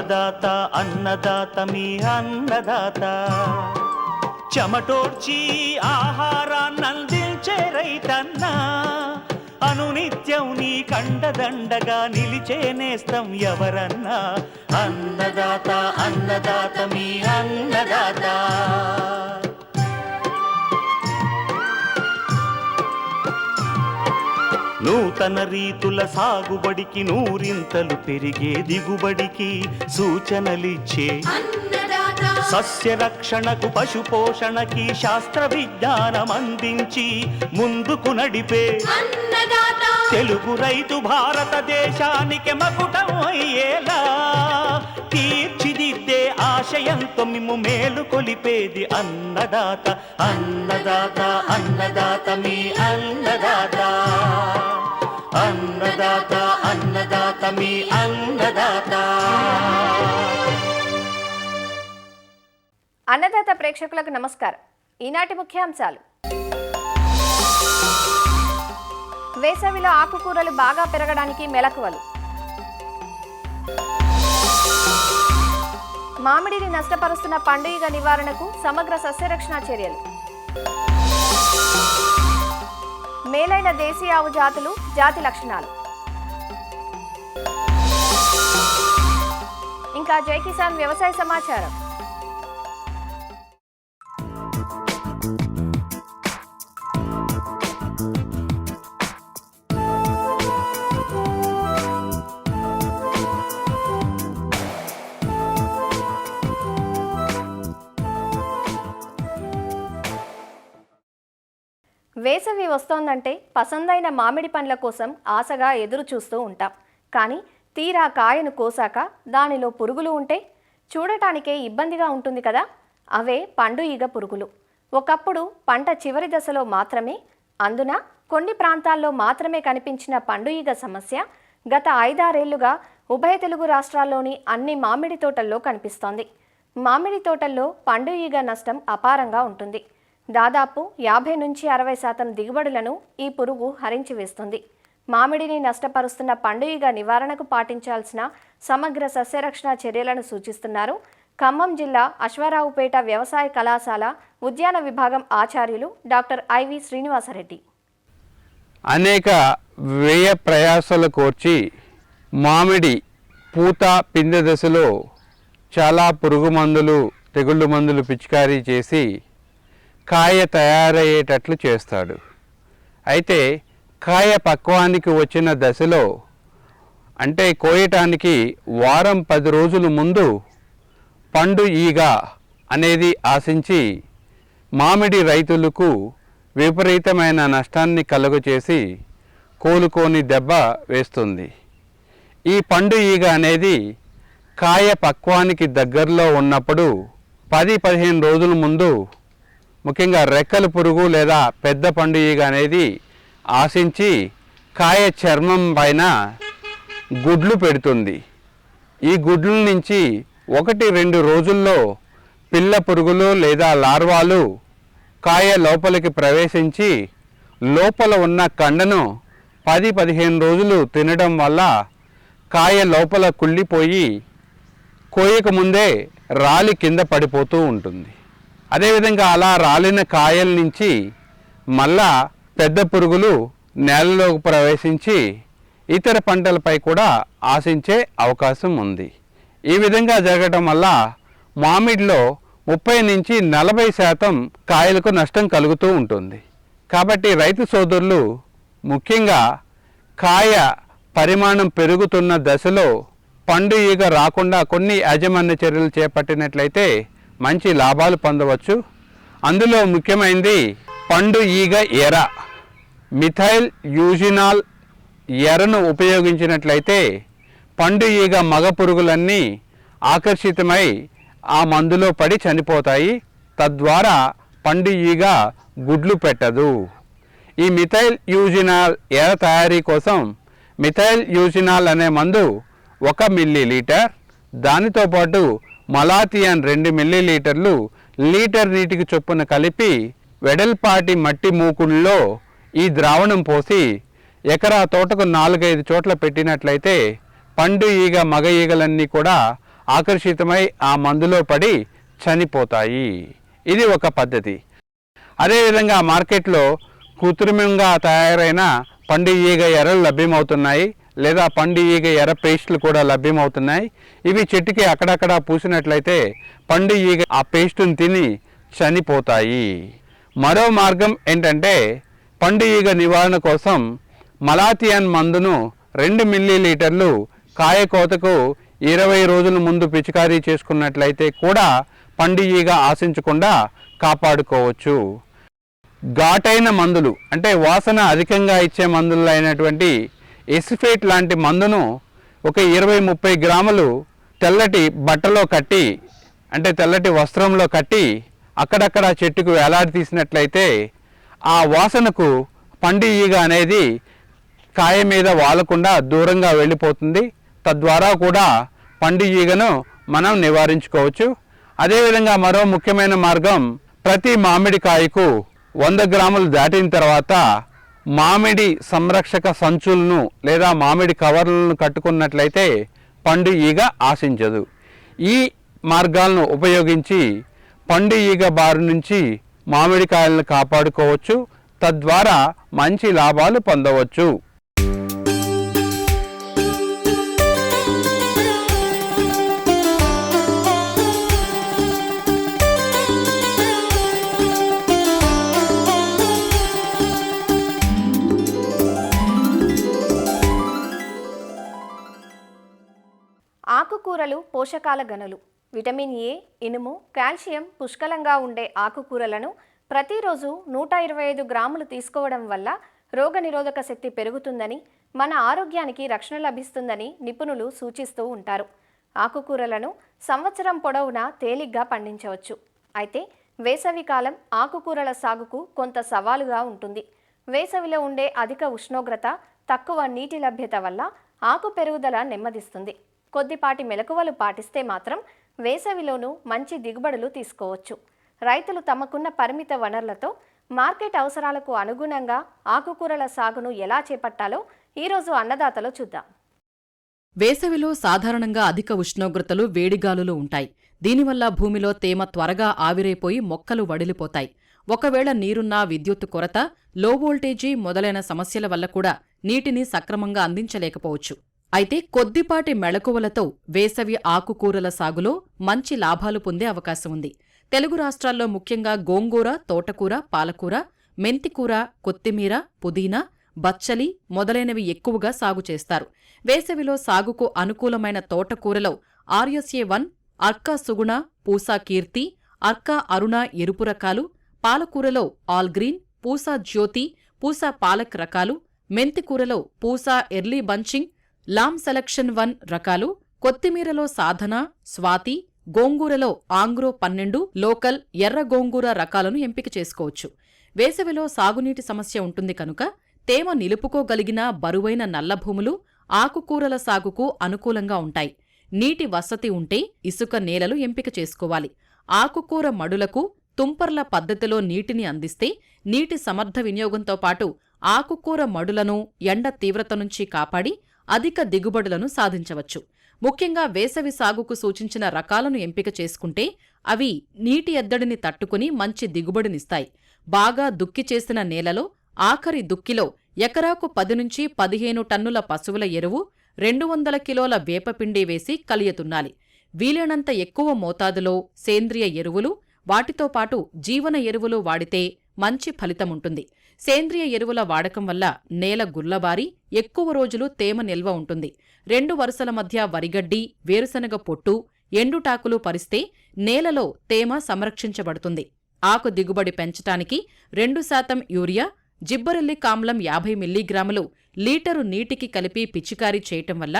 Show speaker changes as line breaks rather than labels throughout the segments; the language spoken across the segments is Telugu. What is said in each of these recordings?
అన్నదాత అన్నదాత మీ అన్నదాత చెమటోడ్చి ఆహారాన్నందించే రైతన్న అనునిత్యం నీ కండదండగా నిలిచే నేస్తం ఎవరన్నా అన్నదాత అన్నదాత మీ అన్నదాత నూతన రీతుల సాగుబడికి నూరింతలు పెరిగే దిగుబడికి సూచనలిచ్చే సస్య రక్షణకు పశు పోషణకి శాస్త్ర విజ్ఞానం అందించి ముందుకు నడిపే తెలుగు రైతు భారతదేశానికి మకుటం అయ్యేలా తీర్చిదిద్దే ఆశయంతో మిమ్ము మేలు కొలిపేది అన్నదాత అన్నదాత అన్నదాత మీ అన్నదాత అన్నదాత అన్నదాత మీ అన్నదాత.
అన్నదాత ప్రేక్షకులకు నమస్కారం. ఈనాటి ముఖ్యాంశాలు: వేసవిలో ఆకుకూరలు బాగా పెరగడానికి మెలకువలు, మామిడిని నష్టపరుస్తున్న పండుగ నివారణకు సమగ్ర సస్యరక్షణ చర్యలు, మేలైన దేశీ ఆవు జాతులు జాతి లక్షణాలు, ఇంకా జై కిసాన్ వ్యవసాయ సమాచారం. వేసవి వస్తోందంటే పసందైన మామిడి పండ్ల కోసం ఆశగా ఎదురు చూస్తూ ఉంటాం. కానీ తీరా కాయను కోసాక దానిలో పురుగులు ఉంటే చూడటానికే ఇబ్బందిగా ఉంటుంది కదా. అవే పండు ఈగ పురుగులు. ఒకప్పుడు పంట చివరి దశలో మాత్రమే, అందున కొన్ని ప్రాంతాల్లో మాత్రమే కనిపించిన పండు ఈగ సమస్య గత 5-6 ఏళ్లుగా ఉభయ తెలుగు రాష్ట్రాల్లోని అన్ని మామిడి తోటల్లో కనిపిస్తోంది. మామిడి తోటల్లో పండు ఈగ నష్టం అపారంగా ఉంటుంది. దాదాపు 50-60% దిగుబడులను ఈ పురుగు హరించి వేస్తుంది. మామిడిని నష్టపరుస్తున్న పండు ఈగ నివారణకు పాటించాల్సిన సమగ్ర సస్యరక్షణ చర్యలను సూచిస్తున్నారు ఖమ్మం జిల్లా అశ్వారావుపేట వ్యవసాయ కళాశాల ఉద్యాన విభాగం ఆచార్యులు డాక్టర్ ఐవి శ్రీనివాసరెడ్డి.
అనేక వ్యయ ప్రయాసాలు కోర్చి మామిడి పూత పిందె దశలో చాలా పురుగు మందులు తెగుళ్ళు మందులు పిచికారీ చేసి కాయ తయారయ్యేటట్లు చేస్తాడు. అయితే కాయ పక్వానికి వచ్చిన దశలో, అంటే కోయటానికి 1-10 రోజుల ముందు పండు ఈగ అనేది ఆశించి మామిడి రైతులకు విపరీతమైన నష్టాన్ని కలుగచేసి కోలుకోని దెబ్బ వేస్తుంది. ఈ పండు ఈగ అనేది కాయ పక్వానికి దగ్గరలో ఉన్నప్పుడు 10-15 రోజుల ముందు ముఖ్యంగా రెక్కల పురుగు లేదా పెద్ద పండు ఈగ అనేది ఆశించి కాయ చర్మం పైన గుడ్లు పెడుతుంది. ఈ గుడ్ల నుంచి 1-2 రోజుల్లో పిల్ల పురుగులు లేదా లార్వాలు కాయ లోపలికి ప్రవేశించి లోపల ఉన్న కండను 10-15 రోజులు తినడం వల్ల కాయ లోపల కుళ్ళిపోయి కోయక ముందే రాలి కింద పడిపోతూ ఉంటుంది. అదేవిధంగా అలా రాలిన కాయల నుంచి మళ్ళా పెద్ద పురుగులు నేలలోకి ప్రవేశించి ఇతర పంటలపై కూడా ఆశించే అవకాశం ఉంది. ఈ విధంగా జరగడం వల్ల మామిడిలో 30-40% కాయలకు నష్టం కలుగుతూ ఉంటుంది. కాబట్టి రైతు సోదరులు ముఖ్యంగా కాయ పరిమాణం పెరుగుతున్న దశలో పండు ఈగ రాకుండా కొన్ని యాజమాన్య చర్యలు చేపట్టినట్లయితే మంచి లాభాలు పొందవచ్చు. అందులో ముఖ్యమైనది పండు ఈగ ఎర. మిథైల్ యూజినాల్ ఎరను ఉపయోగించినట్లయితే పండు ఈగ మగ పురుగులన్నీ ఆకర్షితమై ఆ మందులో పడి చనిపోతాయి. తద్వారా పండు ఈగ గుడ్లు పెట్టదు. ఈ మిథైల్ యూజినాల్ ఎర తయారీ కోసం మిథైల్ యూజినాల్ అనే మందు 1 మిల్లీలీటర్, దానితో పాటు మలాథియాన్ 2 మిల్లీలీటర్లు లీటర్ నీటికి చొప్పున కలిపి వెడల్పాటి మట్టి మూకుల్లో ఈ ద్రావణం పోసి ఎకరా తోటకు 4-5 చోట్ల పెట్టినట్లయితే పండు ఈగ మగ ఈగలన్నీ కూడా ఆకర్షితమై ఆ మందులో పడి చనిపోతాయి. ఇది ఒక పద్ధతి. అదేవిధంగా మార్కెట్లో కృత్రిమంగా తయారైన పండు ఈగ ఎర్రలు లభ్యమవుతున్నాయి, లేదా పండు ఈగ ఎర్ర పేస్టులు కూడా లభ్యమవుతున్నాయి. ఇవి చెట్టుకి అక్కడక్కడ పూసినట్లయితే పండు ఈగ ఆ పేస్టును తిని చనిపోతాయి. మరో మార్గం ఏంటంటే పండు ఈగ నివారణ కోసం మలాథియాన్ మందును 2 మిల్లీలీటర్లు కాయ కోతకు 20 రోజుల ముందు పిచికారీ చేసుకున్నట్లయితే కూడా పండు ఈగ ఆశించకుండా కాపాడుకోవచ్చు. ఘాటైన మందులు అంటే వాసన అధికంగా ఇచ్చే మందులు అయినటువంటి ఎసిఫేట్ లాంటి మందును ఒక 20-30 గ్రాములు తెల్లటి బట్టలో కట్టి, అంటే తెల్లటి వస్త్రంలో కట్టి అక్కడక్కడ చెట్టుకు వేలాడి తీసినట్లయితే ఆ వాసనకు పండు ఈగ అనేది కాయ మీద వాలకుండా దూరంగా వెళ్ళిపోతుంది. తద్వారా కూడా పండు ఈగను మనం నివారించుకోవచ్చు. అదేవిధంగా మరో ముఖ్యమైన మార్గం, ప్రతి మామిడికాయకు 100 గ్రాములు దాటిన తర్వాత మామిడి సంరక్షక సంచులను లేదా మామిడి కవర్లను కట్టుకున్నట్లయితే పండు ఈగ ఆశించదు. ఈ మార్గాలను ఉపయోగించి పండు ఈగ బారి నుంచి మామిడికాయలను కాపాడుకోవచ్చు. తద్వారా మంచి లాభాలు పొందవచ్చు.
ఆకుకూరలు పోషకాల గనులు. విటమిన్ ఏ, ఇనుము, కాల్షియం పుష్కలంగా ఉండే ఆకుకూరలను ప్రతిరోజు 125 గ్రాములు తీసుకోవడం వల్ల రోగనిరోధక శక్తి పెరుగుతుందని, మన ఆరోగ్యానికి రక్షణ లభిస్తుందని నిపుణులు సూచిస్తూ ఉంటారు. ఆకుకూరలను సంవత్సరం పొడవునా తేలిగ్గా పండించవచ్చు. అయితే వేసవికాలం ఆకుకూరల సాగుకు కొంత సవాలుగా ఉంటుంది. వేసవిలో ఉండే అధిక ఉష్ణోగ్రత, తక్కువ నీటి లభ్యత వల్ల ఆకు పెరుగుదల నెమ్మదిస్తుంది. కొద్దిపాటి మెలకువలు పాటిస్తే మాత్రం వేసవిలోనూ మంచి దిగుబడులు తీసుకోవచ్చు. రైతులు తమకున్న పరిమిత వనరులతో మార్కెట్ అవసరాలకు అనుగుణంగా ఆకుకూరల సాగును ఎలా చేపట్టాలో ఈరోజు అన్నదాతలో చూద్దాం.
వేసవిలో సాధారణంగా అధిక ఉష్ణోగ్రతలు, వేడిగాలులు ఉంటాయి. దీనివల్ల భూమిలో తేమ త్వరగా ఆవిరైపోయి మొక్కలు వడిలిపోతాయి. ఒకవేళ నీరున్నా విద్యుత్తు కొరత, లో వోల్టేజీ మొదలైన సమస్యల వల్ల కూడా నీటిని సక్రమంగా అందించలేకపోవచ్చు. అయితే కొద్దిపాటి మెళకువలతో వేసవి ఆకుకూరల సాగులో మంచి లాభాలు పొందే అవకాశం ఉంది. తెలుగు రాష్ట్రాల్లో ముఖ్యంగా గోంగూర, తోటకూర, పాలకూర, మెంతికూర, కొత్తిమీర, పుదీనా, బచ్చలి మొదలైనవి ఎక్కువగా సాగు చేస్తారు. వేసవిలో సాగుకు అనుకూలమైన తోటకూరలో ఆర్ఎస్ఏ1, అర్కా సుగుణ, పూసా కీర్తి, అర్కా అరుణ ఎరుపు రకాలు, పాలకూరలో ఆల్ గ్రీన్, పూసా జ్యోతి, పూసా పాలక్ రకాలు, మెంతికూరలో Pusa early bunching, Lam selection 1 రకాలు, కొత్తిమీరలో సాధన, స్వాతి, గోంగూరలో ఆంగ్రో 12, లోకల్, ఎర్ర గోంగూర రకాలను ఎంపిక చేసుకోవచ్చు. వేసవిలో సాగునీటి సమస్య ఉంటుంది కనుక తేమ నిలుపుకోగలిగిన బరువైన నల్ల భూములు ఆకుకూరల సాగుకు అనుకూలంగా ఉంటాయి. నీటి వసతి ఉంటే ఇసుక నేలలు ఎంపిక చేసుకోవాలి. ఆకుకూర మడులకు తుంపర్ల పద్ధతిలో నీటిని అందిస్తే నీటి సమర్థ వినియోగంతో పాటు ఆకుకూర మడులను ఎండ తీవ్రత నుంచి కాపాడి అధిక దిగుబడులను సాధించవచ్చు. ముఖ్యంగా వేసవి సాగుకు సూచించిన రకాలను ఎంపిక చేసుకుంటే అవి నీటి ఎద్దడిని తట్టుకుని మంచి దిగుబడినిస్తాయి. బాగా దుక్కి చేసిన నేలలో ఆఖరి దుక్కిలో ఎకరాకు 10 నుంచి 15 టన్నుల పశువుల ఎరువు, 200 కిలోల వేపపిండి వేసి కలియతున్నారు. వీలైనంత ఎక్కువ మోతాదులో సేంద్రియ ఎరువులు, వాటితో పాటు జీవన ఎరువులు వాడితే మంచి ఫలితముంటుంది. సేంద్రియ ఎరువుల వాడకం వల్ల నేల గుల్లబారి ఎక్కువ రోజులు తేమ నిల్వ ఉంటుంది. 2 వరుసల మధ్య వరిగడ్డి, వేరుశనగ పొట్టు, ఎండుటాకులు పరిస్తే నేలలో తేమ సంరక్షించబడుతుంది. ఆకు దిగుబడి పెంచటానికి 2% యూరియా, జిబ్బరెల్లిక్ ఆమ్లం 50 మిల్లీగ్రాములు లీటరు నీటికి కలిపి పిచికారీ చేయటం వల్ల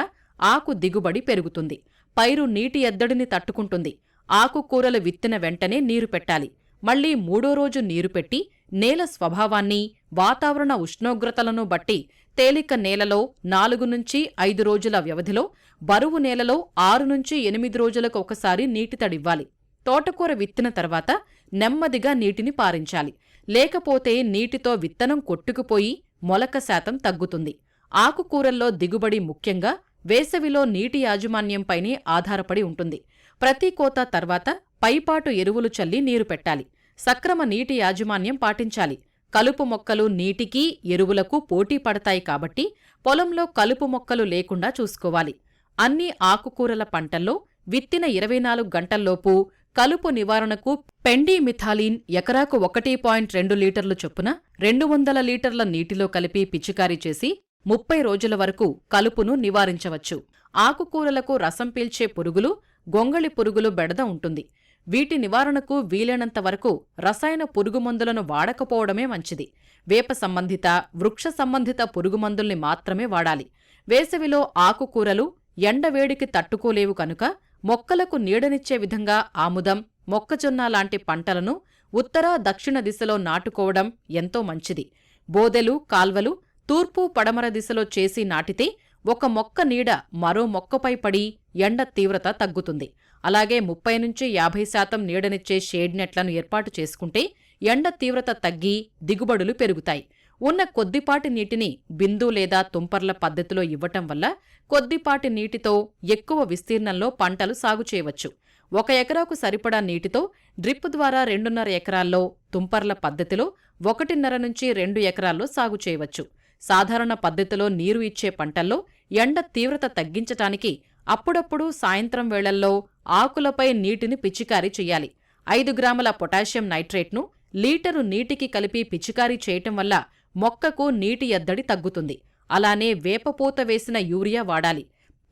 ఆకు దిగుబడి పెరుగుతుంది. పైరు నీటి ఎద్దడిని తట్టుకుంటుంది. ఆకుకూరలు విత్తిన వెంటనే నీరు పెట్టాలి. మళ్లీ 3వ రోజు నీరు పెట్టి నేల స్వభావాన్ని, వాతావరణ ఉష్ణోగ్రతలను బట్టి తేలిక నేలలో 4 నుంచి 5 రోజుల వ్యవధిలో, బరువు నేలలో 6 నుంచి 8 రోజులకు ఒకసారి నీటి తడివ్వాలి. తోటకూర విత్తిన తర్వాత నెమ్మదిగా నీటిని పారించాలి. లేకపోతే నీటితో విత్తనం కొట్టుకుపోయి మొలక శాతం తగ్గుతుంది. ఆకుకూరల్లో దిగుబడి ముఖ్యంగా వేసవిలో నీటి యాజమాన్యంపైనే ఆధారపడి ఉంటుంది. ప్రతి కోత తర్వాత పైపాటు ఎరువులు చల్లి నీరు పెట్టాలి. సక్రమ నీటి యాజమాన్యం పాటించాలి. కలుపు మొక్కలు నీటికి, ఎరువులకు పోటీ పడతాయి కాబట్టి పొలంలో కలుపు మొక్కలు లేకుండా చూసుకోవాలి. అన్ని ఆకుకూరల పంటల్లో విత్తిన 24 గంటల్లోపు కలుపు నివారణకు పెండిమిథాలిన్ ఎకరాకు 1.2 లీటర్లు చొప్పున 200 లీటర్ల నీటిలో కలిపి పిచికారీ చేసి 30 రోజుల వరకు కలుపును నివారించవచ్చు. ఆకుకూరలకు రసం పీల్చే పురుగులు, గొంగళి పురుగులు బెడద ఉంటుంది. వీటి నివారణకు వీలైనంత వరకు రసాయన పురుగుమందులను వాడకపోవడమే మంచిది. వేప సంబంధిత, వృక్ష సంబంధిత పురుగుమందుల్ని మాత్రమే వాడాలి. వేసవిలో ఆకుకూరలు ఎండవేడికి తట్టుకోలేవు కనుక మొక్కలకు నీడనిచ్చే విధంగా ఆముదం, మొక్కజొన్న లాంటి పంటలను ఉత్తర, దక్షిణ దిశలో నాటుకోవడం ఎంతో మంచిది. బోదెలు, కాల్వలు తూర్పు, పడమర దిశలో చేసి నాటితే ఒక మొక్క నీడ మరో మొక్కపై పడి ఎండ తీవ్రత తగ్గుతుంది. అలాగే 30-50% నీడనిచ్చే షేడ్ నెట్లను ఏర్పాటు చేసుకుంటే ఎండ తీవ్రత తగ్గి దిగుబడులు పెరుగుతాయి. ఉన్న కొద్దిపాటి నీటిని బిందు లేదా తుంపర్ల పద్ధతిలో ఇవ్వటం వల్ల కొద్దిపాటి నీటితో ఎక్కువ విస్తీర్ణంలో పంటలు సాగు చేయవచ్చు. 1 ఎకరాకు సరిపడా నీటితో డ్రిప్ ద్వారా 2.5 ఎకరాల్లో, తుంపర్ల పద్ధతిలో 1.5-2 ఎకరాల్లో సాగు చేయవచ్చు. సాధారణ పద్ధతిలో నీరు ఇచ్చే పంటల్లో ఎండ తీవ్రత తగ్గించటానికి అప్పుడప్పుడు సాయంత్రం వేళల్లో ఆకులపై నీటిని పిచికారీ చెయ్యాలి. 5 గ్రాముల పొటాషియం నైట్రేట్ను లీటరు నీటికి కలిపి పిచికారీ చేయటం వల్ల మొక్కకు నీటి ఎద్దడి తగ్గుతుంది. అలానే వేపపూత వేసిన యూరియా వాడాలి.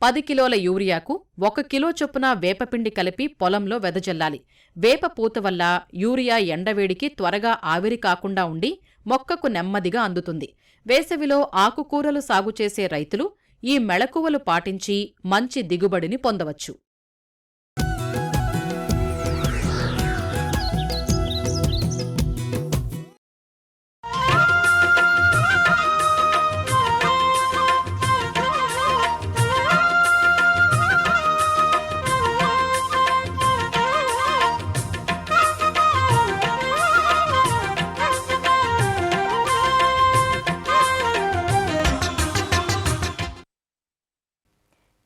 10 కిలోల యూరియాకు 1 కిలో చొప్పున వేపపిండి కలిపి పొలంలో వెదజల్లాలి. వేపపూత వల్ల యూరియా ఎండవేడికి త్వరగా ఆవిరి కాకుండా ఉండి మొక్కకు నెమ్మదిగా అందుతుంది. వేసవిలో ఆకుకూరలు సాగు చేసే రైతులు ఈ మెళకువలు పాటించి మంచి దిగుబడిని పొందవచ్చు.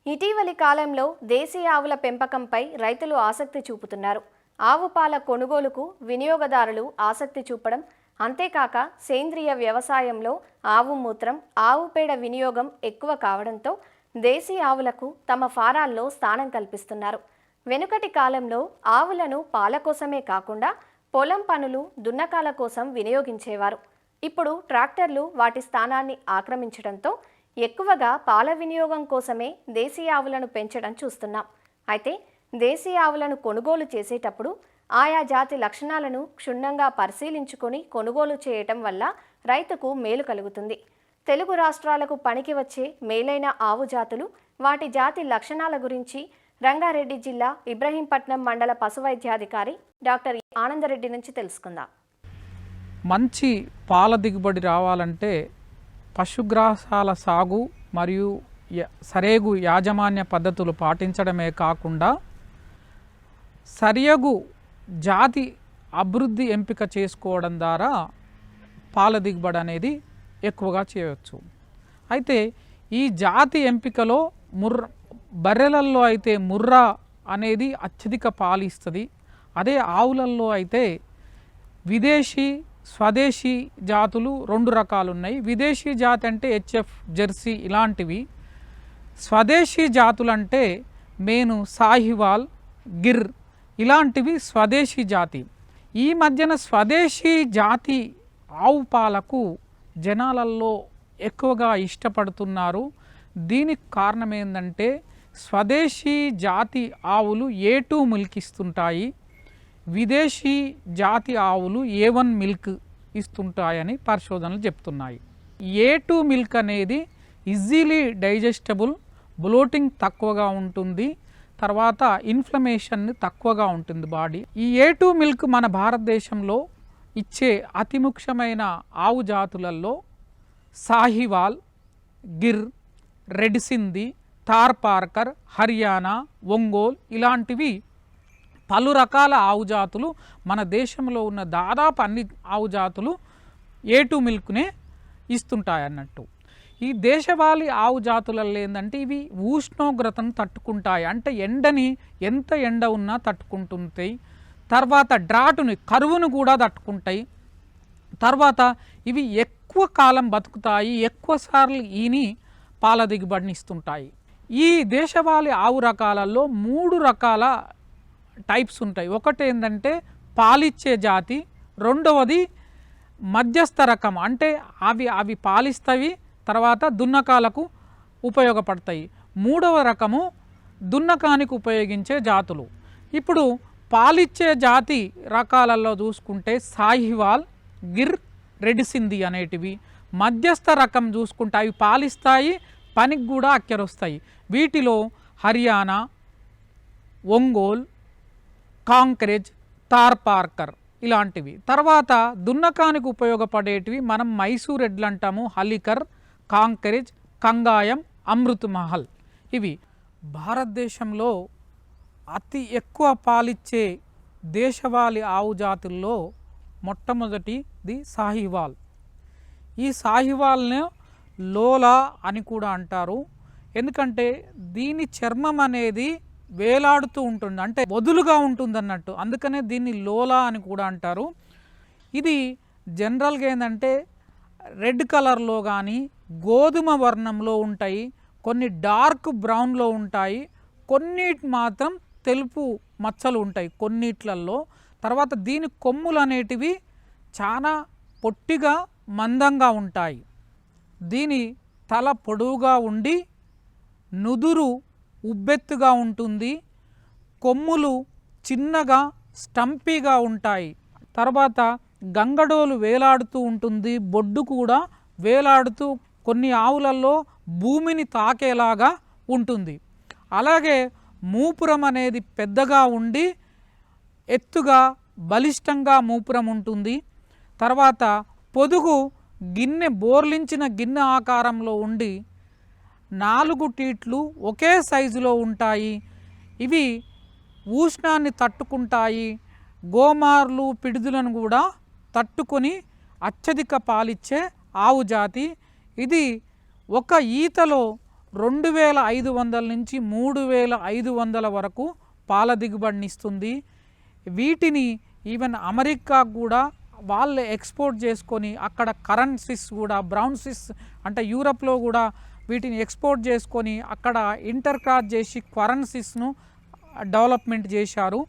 ఇటీవలి కాలంలో దేశీ ఆవుల పెంపకంపై రైతులు ఆసక్తి చూపుతున్నారు. ఆవు పాల కొనుగోలుకు వినియోగదారులు ఆసక్తి చూపడం, అంతేకాక సేంద్రియ వ్యవసాయంలో ఆవు మూత్రం, ఆవు పేడ వినియోగం ఎక్కువ కావడంతో దేశీ ఆవులకు తమ ఫారాల్లో స్థానం కల్పిస్తున్నారు. వెనుకటి కాలంలో ఆవులను పాల కోసమే కాకుండా పొలం పనులు, దున్నకాల కోసం వినియోగించేవారు. ఇప్పుడు ట్రాక్టర్లు వాటి స్థానాన్ని ఆక్రమించడంతో ఎక్కువగా పాల వినియోగం కోసమే దేశీ ఆవులను పెంచడం చూస్తున్నాం. అయితే దేశీ ఆవులను కొనుగోలు చేసేటప్పుడు ఆయా జాతి లక్షణాలను క్షుణ్ణంగా పరిశీలించుకొని కొనుగోలు చేయటం వల్ల రైతుకు మేలు కలుగుతుంది. తెలుగు రాష్ట్రాలకు పనికి వచ్చే మేలైన ఆవు జాతులు, వాటి జాతి లక్షణాల గురించి రంగారెడ్డి జిల్లా ఇబ్రహీంపట్నం మండల పశువైద్యాధికారి డాక్టర్ ఆనందరెడ్డి నుంచి తెలుసుకుందాం.
మంచి పాల దిగుబడి రావాలంటే పశుగ్రాసాల సాగు మరియు సరేగు యాజమాన్య పద్ధతులు పాటించడమే కాకుండా సరియగు జాతి అభివృద్ధి ఎంపిక చేసుకోవడం ద్వారా పాల దిగుబడి అనేది ఎక్కువగా చేయవచ్చు. అయితే ఈ జాతి ఎంపికలో బర్రెలల్లో అయితే ముర్రా అనేది అత్యధిక పాలు ఇస్తుంది. అదే ఆవులల్లో అయితే విదేశీ, స్వదేశీ జాతులు 2 రకాలు ఉన్నాయి. విదేశీ జాతి అంటే హెచ్ఎఫ్, జెర్సీ ఇలాంటివి. స్వదేశీ జాతులు అంటే మేను, సాహివాల్, గిర్ ఇలాంటివి స్వదేశీ జాతి. ఈ మధ్యన స్వదేశీ జాతి ఆవు పాలకు జనాలలో ఎక్కువగా ఇష్టపడుతున్నారు. దీనికి కారణం ఏంటంటే స్వదేశీ జాతి ఆవులు A2 మిల్క్ ఇస్తుంటాయి, విదేశీ జాతి ఆవులు A1 మిల్క్ ఇస్తుంటాయని పరిశోధనలు చెప్తున్నాయి. A2 మిల్క్ అనేది ఈజీలీ డైజెస్టబుల్, బ్లోటింగ్ తక్కువగా ఉంటుంది, తర్వాత ఇన్ఫ్లమేషన్ తక్కువగా ఉంటుంది బాడీ. ఈ A2 మిల్క్ మన భారతదేశంలో ఇచ్చే అతి ముఖ్యమైన ఆవు జాతులలో సాహివాల్, గిర్, రెడ్ సింధి, థార్పార్కర్, హర్యానా, ఒంగోల్ ఇలాంటివి పలు రకాల ఆవు జాతులు మన దేశంలో ఉన్న దాదాపు అన్ని ఆవు జాతులు A2 మిల్క్నే ఇస్తుంటాయన్నట్టు. ఈ దేశవాళీ ఆవు జాతులలో ఏంటంటే ఇవి ఉష్ణోగ్రతను తట్టుకుంటాయి, అంటే ఎండని ఎంత ఎండ ఉన్నా తట్టుకుంటుంటాయి. తర్వాత డ్రాటుని కరువును కూడా తట్టుకుంటాయి. తర్వాత ఇవి ఎక్కువ కాలం బతుకుతాయి, ఎక్కువ సార్లు ఈని పాల దిగుబడిని ఇస్తుంటాయి. ఈ దేశవాళీ ఆవు రకాలలో 3 రకాల టైప్స్ ఉంటాయి. ఒకటి ఏంటంటే పాలిచ్చే జాతి, రెండవది మధ్యస్థ రకం, అంటే అవి పాలిస్తవి తర్వాత దున్నకాలకు ఉపయోగపడతాయి. మూడవ రకము దున్నకానికి ఉపయోగించే జాతులు. ఇప్పుడు పాలిచ్చే జాతి రకాలలో చూసుకుంటే సాహివాల్, గిర్, రెడ్ సింధీ అనేటివి. మధ్యస్థ రకం చూసుకుంటే అవి పాలిస్తాయి, పనికి కూడా అక్కరొస్తాయి. వీటిలో హర్యానా, ఒంగోల్, కాంక్రేజ్, తార్పార్కర్ ఇలాంటివి. తర్వాత దున్నకానికి ఉపయోగపడేటివి మనం మైసూర్ ఎడ్లు అంటాము, హలికర్, కాంక్రేజ్, కంగాయం, అమృత్ మహల్. ఇవి భారతదేశంలో అతి ఎక్కువ పాలిచ్చే దేశవాళీ ఆవు జాతుల్లో మొట్టమొదటిది సాహివాల్. ఈ సాహివాల్ను లోలా అని కూడా అంటారు, ఎందుకంటే దీని చర్మం అనేది వేలాడుతూ ఉంటుంది, అంటే వదులుగా ఉంటుంది అన్నట్టు, అందుకనే దీన్ని లోలా అని కూడా అంటారు. ఇది జనరల్గా ఏంటంటే రెడ్ కలర్లో కానీ గోధుమ వర్ణంలో ఉంటాయి, కొన్ని డార్క్ బ్రౌన్లో ఉంటాయి, కొన్నిటి మాత్రం తెలుపు మచ్చలు ఉంటాయి కొన్నిట్లలో. తర్వాత దీని కొమ్ములు అనేటివి చాలా పొట్టిగా మందంగా ఉంటాయి. దీని తల పొడవుగా ఉండి నుదురు ఉబ్బెత్తుగా ఉంటుంది, కొమ్ములు చిన్నగా స్టంపీగా ఉంటాయి. తర్వాత గంగడోలు వేలాడుతూ ఉంటుంది, బొడ్డు కూడా వేలాడుతూ కొన్ని ఆవులలో భూమిని తాకేలాగా ఉంటుంది. అలాగే మూపురం అనేది పెద్దగా ఉండి ఎత్తుగా బలిష్టంగా మూపురం ఉంటుంది. తర్వాత పొదుగు గిన్నె బోర్లించిన గిన్నె ఆకారంలో ఉండి 4 టీట్లు ఒకే సైజులో ఉంటాయి. ఇవి ఉష్ణాన్ని తట్టుకుంటాయి, గోమార్లు, పిడుదులను కూడా తట్టుకొని అత్యధిక పాలిచ్చే ఆవు జాతి. ఇది ఒక ఈతలో 2500 నుంచి 3500 వరకు పాల దిగుబడిని ఇస్తుంది. వీటిని ఈవెన్ అమెరికా కూడా వాళ్ళు ఎక్స్పోర్ట్ చేసుకొని అక్కడ కరెన్సీస్ కూడా బ్రౌన్ సిస్ అంటే యూరప్లో కూడా వీటిని ఎక్స్పోర్ట్ చేసుకొని అక్కడ ఇంటర్ క్రాస్ చేసి కరెన్సీస్ను డెవలప్మెంట్ చేశారు.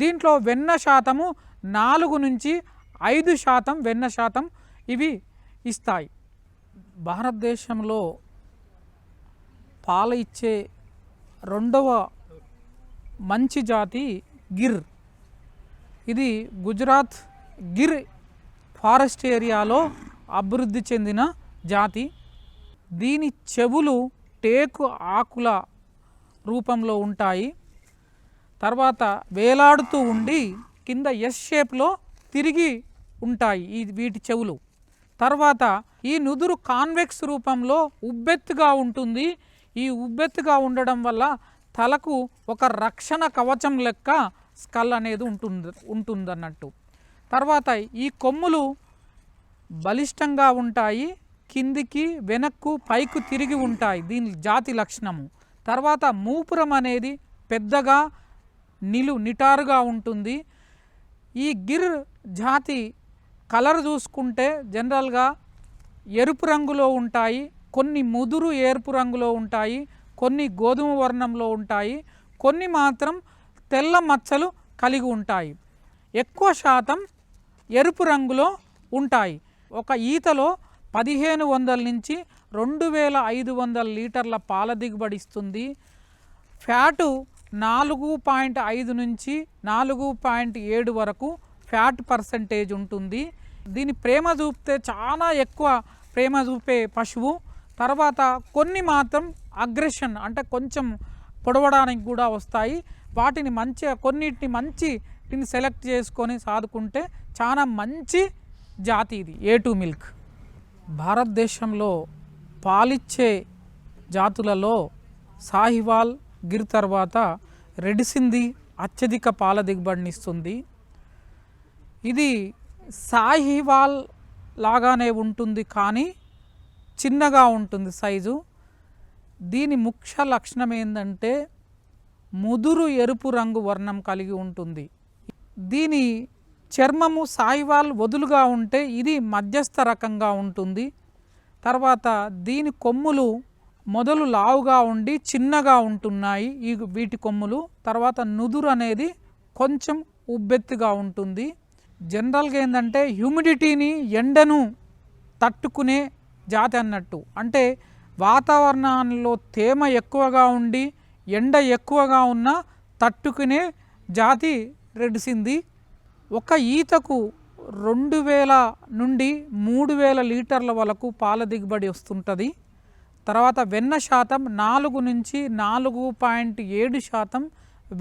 దీంట్లో వెన్న శాతము 4 నుంచి 5% వెన్న శాతం ఇవి ఇస్తాయి. భారతదేశంలో పాల ఇచ్చే రెండవ మంచి జాతి గిర్. ఇది గుజరాత్ గిర్ ఫారెస్ట్ ఏరియాలో అభివృద్ధి చెందిన జాతి. దీని చెవులు టేకు ఆకుల రూపంలో ఉంటాయి, తర్వాత వేలాడుతూ ఉండి కింద ఎస్ షేప్లో తిరిగి ఉంటాయి వీటి చెవులు. తర్వాత ఈ నుదురు కాన్వెక్స్ రూపంలో ఉబ్బెత్తుగా ఉంటుంది. ఈ ఉబ్బెత్తుగా ఉండడం వల్ల తలకు ఒక రక్షణ కవచం లెక్క స్కల్ అనేది ఉంటుందన్నట్టు. తర్వాత ఈ కొమ్ములు బలిష్టంగా ఉంటాయి, కిందికి వెనక్కు పైకు తిరిగి ఉంటాయి, దీని జాతి లక్షణము. తర్వాత మూపురం అనేది పెద్దగా నిటారుగా ఉంటుంది. ఈ గిర్ జాతి కలర్ చూసుకుంటే జనరల్గా ఎరుపు రంగులో ఉంటాయి, కొన్ని ముదురు ఎరుపు రంగులో ఉంటాయి, కొన్ని గోధుమ వర్ణంలో ఉంటాయి, కొన్ని మాత్రం తెల్ల మచ్చలు కలిగి ఉంటాయి. ఎక్కువ శాతం ఎరుపు రంగులో ఉంటాయి. ఒక ఈతలో 1500 నుంచి 2500 లీటర్ల పాల దిగుబడి ఇస్తుంది. ఫ్యాటు 4.5 నుంచి 4.7 వరకు ఫ్యాట్ పర్సంటేజ్ ఉంటుంది. దీని ప్రేమ చూపితే చాలా ఎక్కువ ప్రేమ చూపే పశువు. తర్వాత కొన్ని మాత్రం అగ్రెషన్ అంటే కొంచెం పొడవడానికి కూడా వస్తాయి. వాటిని కొన్నిటిని మంచిని సెలెక్ట్ చేసుకొని సాదుకుంటే చాలా మంచి జాతి ఇది A2 మిల్క్. భారతదేశంలో పాలిచ్చే జాతులలో సాహివాల్, గిర్ తర్వాత రెడ్ సింధీ అత్యధిక పాల దిగుబడిని ఇస్తుంది. ఇది సాహివాల్ లాగానే ఉంటుంది, కానీ చిన్నగా ఉంటుంది సైజు. దీని ముఖ్య లక్షణం ఏంటంటే ముదురు ఎరుపు రంగు వర్ణం కలిగి ఉంటుంది. దీని చర్మము సాయివాల్ వదులుగా ఉంటే ఇది మధ్యస్థ రకంగా ఉంటుంది. తర్వాత దీని కొమ్ములు మొదలు లావుగా ఉండి చిన్నగా ఉంటున్నాయి వీటి కొమ్ములు. తర్వాత నుదురు అనేది కొంచెం ఉబ్బెత్తుగా ఉంటుంది. జనరల్గా ఏంటంటే హ్యూమిడిటీని ఎండను తట్టుకునే జాతి అన్నట్టు. అంటే వాతావరణంలో తేమ ఎక్కువగా ఉండి ఎండ ఎక్కువగా ఉన్న తట్టుకునే జాతి రెడ్ సింధి. ఒక ఈతకు 2000 నుండి 3000 లీటర్ల వరకు పాల దిగుబడి వస్తుంటుంది. తర్వాత వెన్న శాతం 4 నుంచి 4.7%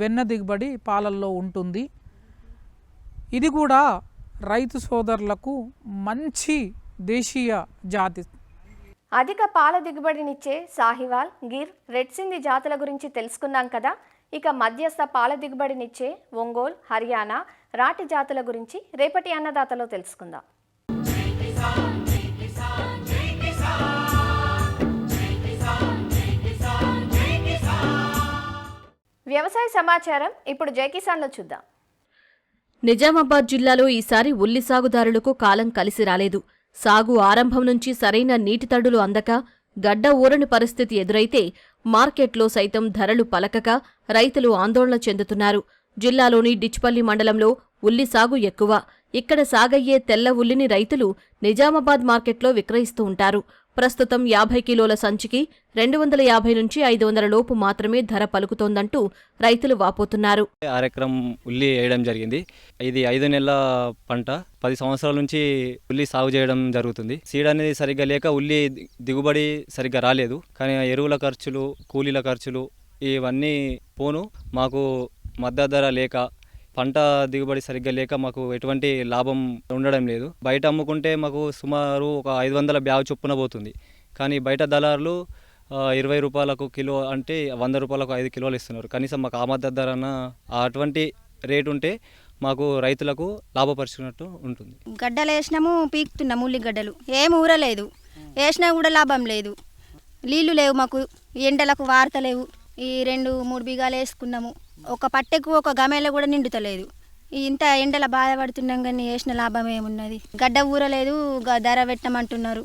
వెన్న దిగుబడి పాలల్లో ఉంటుంది. ఇది కూడా రైతు సోదరులకు మంచి దేశీయ జాతి.
అధిక పాల దిగుబడినిచ్చే సాహివాల్, గిర్, రెడ్ సింధి జాతుల గురించి తెలుసుకున్నాం కదా. ఇక మధ్యస్థ పాల దిగుబడినిచ్చే ఒంగోల్, హర్యానా, రాటి జాతుల గురించి రేపటి అన్నదాతలో తెలుసుకుందాం. వ్యవసాయ సమాచారం ఇప్పుడు జై కిసాన్లో చూద్దాం.
నిజామాబాద్ జిల్లాలో ఈసారి ఉల్లి సాగుదారులకు కాలం కలిసి రాలేదు. సాగు ఆరంభం నుంచి సరైన నీటి తడులు అందక గడ్డ ఊరని పరిస్థితి ఎదురైతే మార్కెట్లో సైతం ధరలు పలకక రైతులు ఆందోళన చెందుతున్నారు. జిల్లాలోని డిచ్పల్లి మండలంలో ఉల్లి సాగు ఎక్కువ. ఇక్కడ సాగయ్యే తెల్ల ఉల్లిని రైతులు నిజామాబాద్ మార్కెట్లో విక్రయిస్తూ ఉంటారు. ప్రస్తుతం 50 కిలోల సంచికి 250 నుంచి 500 లోపు మాత్రమే ధర పలుకుతోందంటూ రైతులు వాపోతున్నారు.
6 ఎకరం ఉల్లి వేయడం జరిగింది. ఇది 5 నెలల పంట. 10 సంవత్సరాల నుంచి ఉల్లి సాగు చేయడం జరుగుతుంది. సీడ్ అనేది సరిగ్గా లేక ఉల్లి దిగుబడి సరిగ్గా రాలేదు. కానీ ఎరువుల ఖర్చులు, కూలీల ఖర్చులు ఇవన్నీ పోను మాకు మద్దతు ధర లేక, పంట దిగుబడి సరిగ్గా లేక మాకు ఎటువంటి లాభం ఉండడం లేదు. బయట అమ్ముకుంటే మాకు సుమారు ఒక 500 బ్యాగ్ చొప్పున పోతుంది. కానీ బయట దళారులు 20 రూపాయలకు కిలో అంటే 100 రూపాయలకు 5 కిలోలు ఇస్తున్నారు. కనీసం మాకు ఆ మద్దతు ధరన అటువంటి రేటు ఉంటే మాకు రైతులకు లాభపరుచుకున్నట్టు ఉంటుంది.
గడ్డలు వేసినాము, పీకుతున్నాము ఉల్లి గడ్డలు. ఏం ఊరలేదు, వేసినా కూడా లాభం లేదు. నీళ్లు లేవు మాకు, ఎండలకు వార్తలేవు. ఈ 2-3 బిగాలు వేసుకున్నాము. ఒక పట్టెకు ఒక గమేలో కూడా నిండుతలేదు. ఇంత ఎండల బాధపడుతున్నాం కానీ వేసిన లాభం ఏమున్నది? గడ్డ ఊరలేదు, ధర పెట్టమంటున్నారు.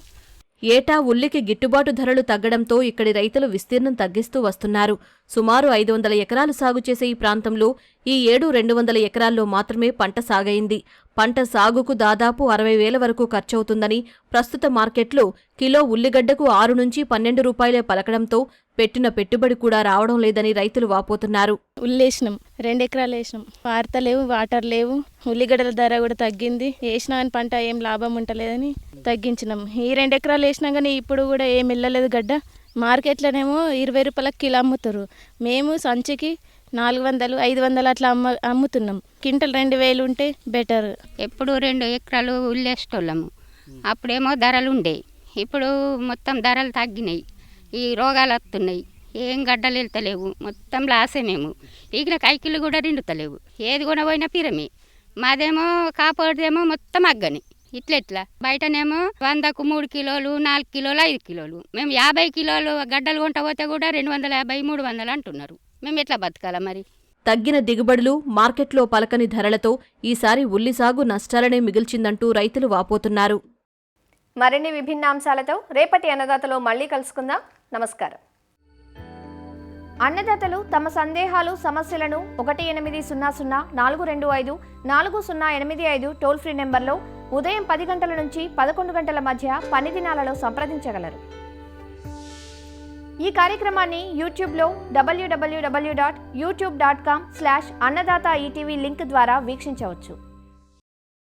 ఏటా ఉల్లికి గిట్టుబాటు ధరలు తగ్గడంతో ఇక్కడి రైతులు విస్తీర్ణం తగ్గిస్తూ వస్తున్నారు. సుమారు 500 ఎకరాలు సాగు చేసే ఈ ప్రాంతంలో ఈ ఏడు 200 ఎకరాల్లో మాత్రమే పంట సాగైంది. పంట సాగుకు దాదాపు 60,000 వరకు ఖర్చవుతుందని, ప్రస్తుత మార్కెట్లో కిలో ఉల్లిగడ్డకు 6 నుంచి 12 రూపాయలే పలకడంతో పెట్టిన పెట్టుబడి కూడా రావడం లేదని రైతులు వాపోతున్నారు.
ఉల్లేసినాం, 2 ఎకరాలు వేసినాం. వార్త లేవు, వాటర్ లేవు. ఉల్లిగడ్డల ధర కూడా తగ్గింది. వేసినా కానీ పంట ఏం లాభం ఉంటలేదని తగ్గించినాం. ఈ 2 ఎకరాలు వేసినా కానీ ఇప్పుడు కూడా ఏం వెళ్ళలేదు గడ్డ. మార్కెట్లోనేమో 20 రూపాయలకు కిలో అమ్ముతారు. మేము సంచికి 400, 500 అట్లా అమ్ముతున్నాం. క్వింటల్ 2000 ఉంటే బెటర్.
ఎప్పుడు 2 ఎకరాలు ఉల్లేసేటోళ్ళము. అప్పుడేమో ధరలు ఉండేవి. ఇప్పుడు మొత్తం ధరలు తగ్గినాయి. ఈ రోగాలు వస్తున్నాయి. ఏం గడ్డలు వెళ్తలేవు. మొత్తం లాసే మేము. ఈగిన కైకిలు కూడా నిండుతలేవు. ఏది కొనబోయినా పిరమి. మాదేమో కాపాడుదేమో మొత్తం అగ్గని. ఇట్లా బయటనేమో 100కు 3 కిలోలు, 4 కిలోలు, 5 కిలోలు. మేము 50 కిలోలు గడ్డలు కొంట పోతే కూడా 250, 300 అంటున్నారు. మేము ఎట్లా బతకాలా మరి?
తగ్గిన దిగుబడులు, మార్కెట్లో పలకని ధరలతో ఈసారి ఉల్లి సాగు నష్టాలనే మిగిల్చిందంటూ రైతులు వాపోతున్నారు.
మరిన్ని విభిన్న అంశాలతో రేపటి అన్నదాతలో మళ్ళీ కలుసుకుందాం. నమస్కారం. అన్నదాతలు తమ సందేహాలు, సమస్యలను 1800-425-4085 టోల్ ఫ్రీ నెంబర్లో ఉదయం 10 గంటల నుంచి 11 గంటల మధ్య పని దినాలలో సంప్రదించగలరు. ఈ కార్యక్రమాన్ని యూట్యూబ్లో www.youtube.com/annadaata ETV లింక్ ద్వారా వీక్షించవచ్చు.